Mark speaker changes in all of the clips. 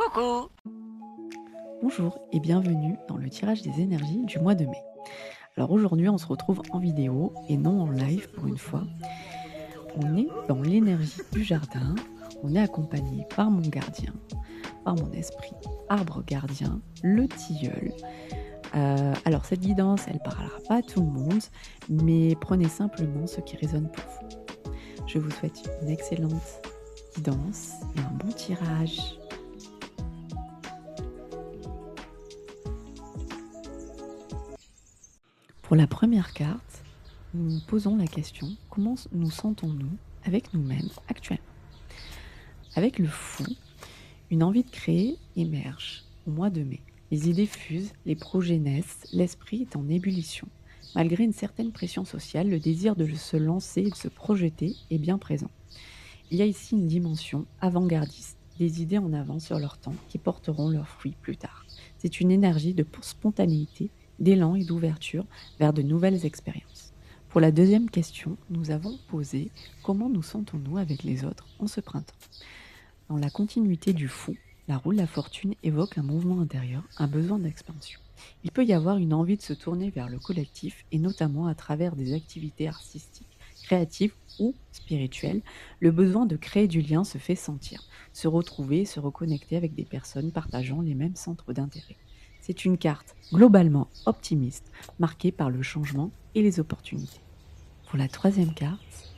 Speaker 1: Coucou!
Speaker 2: Bonjour et bienvenue dans le tirage des énergies du mois de mai. Alors aujourd'hui, on se retrouve en vidéo et non en live pour une fois. On est dans l'énergie du jardin. On est accompagné par mon gardien, par mon esprit arbre gardien, le tilleul. Alors cette guidance, elle parlera pas à tout le monde, mais prenez simplement ce qui résonne pour vous. Je vous souhaite une excellente guidance et un bon tirage. Pour la première carte, nous nous posons la question, comment nous sentons-nous avec nous-mêmes actuellement? Avec le fou, une envie de créer émerge au mois de mai. Les idées fusent, les projets naissent, l'esprit est en ébullition. Malgré une certaine pression sociale, le désir de se lancer et de se projeter est bien présent. Il y a ici une dimension avant-gardiste, des idées en avance sur leur temps qui porteront leurs fruits plus tard. C'est une énergie de spontanéité, d'élan et d'ouverture vers de nouvelles expériences. Pour la deuxième question, nous avons posé comment nous sentons-nous avec les autres en ce printemps. Dans la continuité du fou, la roue de la fortune évoque un mouvement intérieur, un besoin d'expansion. Il peut y avoir une envie de se tourner vers le collectif et notamment à travers des activités artistiques, créatives ou spirituelles. Le besoin de créer du lien se fait sentir, se retrouver et se reconnecter avec des personnes partageant les mêmes centres d'intérêt. C'est une carte globalement optimiste, marquée par le changement et les opportunités. Pour la troisième carte,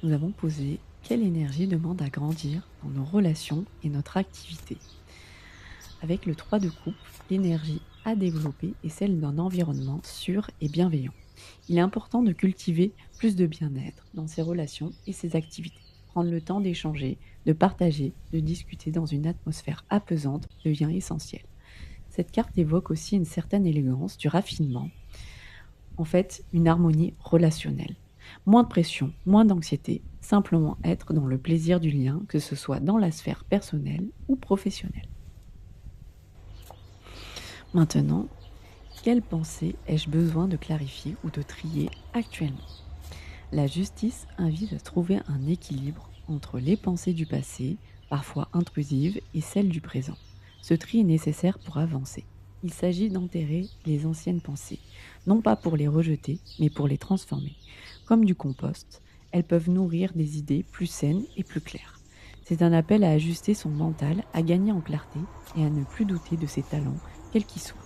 Speaker 2: nous avons posé quelle énergie demande à grandir dans nos relations et notre activité. Avec le 3 de coupe, l'énergie à développer est celle d'un environnement sûr et bienveillant. Il est important de cultiver plus de bien-être dans ses relations et ses activités. Prendre le temps d'échanger, de partager, de discuter dans une atmosphère apaisante devient essentiel. Cette carte évoque aussi une certaine élégance, du raffinement, en fait une harmonie relationnelle. Moins de pression, moins d'anxiété, simplement être dans le plaisir du lien, que ce soit dans la sphère personnelle ou professionnelle. Maintenant, quelle pensée ai-je besoin de clarifier ou de trier actuellement? La justice invite à trouver un équilibre entre les pensées du passé, parfois intrusives, et celles du présent. Ce tri est nécessaire pour avancer. Il s'agit d'enterrer les anciennes pensées, non pas pour les rejeter, mais pour les transformer. Comme du compost, elles peuvent nourrir des idées plus saines et plus claires. C'est un appel à ajuster son mental, à gagner en clarté et à ne plus douter de ses talents, quels qu'ils soient.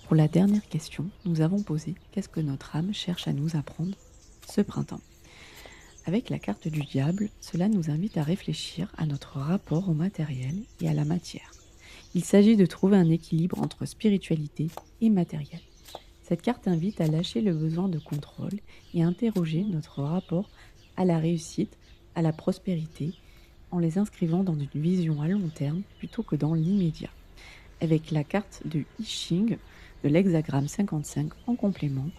Speaker 2: Pour la dernière question, nous avons posé qu'est-ce que notre âme cherche à nous apprendre ce printemps. Avec la carte du diable, cela nous invite à réfléchir à notre rapport au matériel et à la matière. Il s'agit de trouver un équilibre entre spiritualité et matériel. Cette carte invite à lâcher le besoin de contrôle et à interroger notre rapport à la réussite, à la prospérité, en les inscrivant dans une vision à long terme plutôt que dans l'immédiat. Avec la carte de I Ching, de l'hexagramme 55 en complément,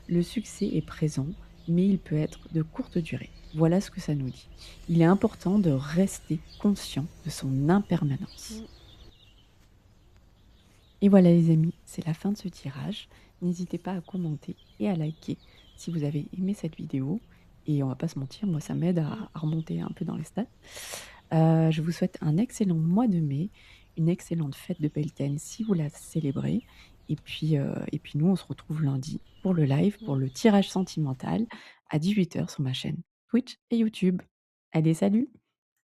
Speaker 2: le succès est présent, mais il peut être de courte durée. Voilà ce que ça nous dit. Il est important de rester conscient de son impermanence.
Speaker 1: Mm.
Speaker 2: Et voilà les amis, c'est la fin de ce tirage. N'hésitez pas à commenter et à liker si vous avez aimé cette vidéo. Et on va pas se mentir, moi ça m'aide à remonter un peu dans les stats. Je vous souhaite un excellent mois de mai, une excellente fête de Beltane si vous la célébrez. Et puis nous, on se retrouve lundi pour le live, pour le tirage sentimental à 18h sur ma chaîne Twitch et YouTube. Allez, salut!